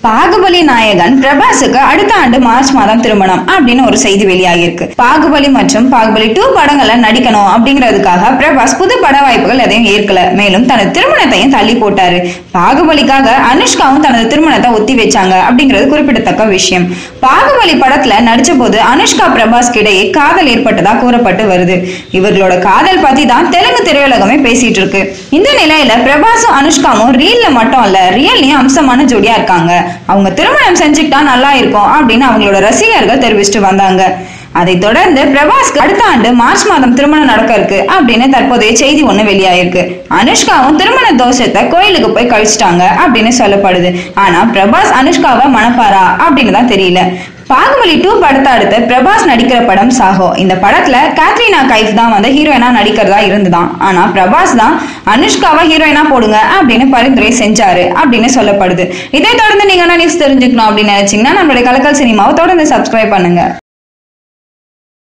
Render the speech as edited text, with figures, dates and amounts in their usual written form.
பாகுபலி நாயகன் பிரபாஸுக்கு அடுத்த ஆண்டு மார்ச் மாதம் திருமணம் அப்படின்னு ஒரு செய்தி வெளியாகிருக்கு. பாகுபலி மற்றும் பாகுபலி 2 படங்கள்ல நடிக்கணும் அப்படிங்கிறதுக்காக பிரபாஸ் புது பட வாய்ப்புகள் எதையும் ஏற்கல. மேலும் தனது திருமணத்தையும் தள்ளி போட்டாரு. பாகுபலிக்காக அனுஷ்காவும் தனது திருமணத்தை ஒத்தி வச்சாங்க அப்படிங்கிறது குறிப்பிடத்தக்க விஷயம். பாகுபலி படத்துல நடிச்ச போது அனுஷ்கா பிரபாஸ்க்கு இடையே காதல் ஏற்பட்டதா கூறப்பட்டு வருது. இவர்களோட காதல் பத்தி தான் தெலுங்கு திரையுலகமே பேசிட்டு இருக்கு. இந்த நிலையில பிரபாஸும் அனுஷ்காவும் ரீல்ல மட்டும் இல்ல ரியல்லையும் அம்சமான ஜோடியா இருக்காங்க. அவங்க திருமணம் செஞ்சுக்கிட்டா நல்லா இருக்கும் அப்படின்னு அவங்களோட ரசிகர்கள் தெரிவிச்சுட்டு வந்தாங்க. அதை தொடர்ந்து பிரபாஸ்க்கு அடுத்த ஆண்டு மார்ச் மாதம் திருமணம் நடக்க இருக்கு அப்படின்னு தற்போதைய செய்தி ஒண்ணு வெளியாயிருக்கு. அனுஷ்காவும் திருமண தோஷத்தை கோயிலுக்கு போய் கழிச்சிட்டாங்க அப்படின்னு சொல்லப்படுது. ஆனா பிரபாஸ் அனுஷ்காவை மணப்பாரா அப்படின்னு தான் தெரியல. பாகுபலி 2 படத்தை அடுத்து பிரபாஸ் நடிக்கிற படம் சாஹோ. இந்த படத்துல கேத்ரினா கைஃப் தான் ஹீரோயினா நடிக்கிறதா இருந்துதான். ஆனா பிரபாஸ் தான் அனுஷ்காவை ஹீரோயினா போடுங்க அப்படின்னு பரிந்துரை செஞ்சாரு அப்படின்னு சொல்லப்படுது. இதை தொடர்ந்து நீங்க நியூஸ் தெரிஞ்சுக்கணும் அப்படின்னு நினைச்சீங்கன்னா நம்மளுடைய கலக்கல் சினிமாவை தொடர்ந்து சப்ஸ்கிரைப் பண்ணுங்க.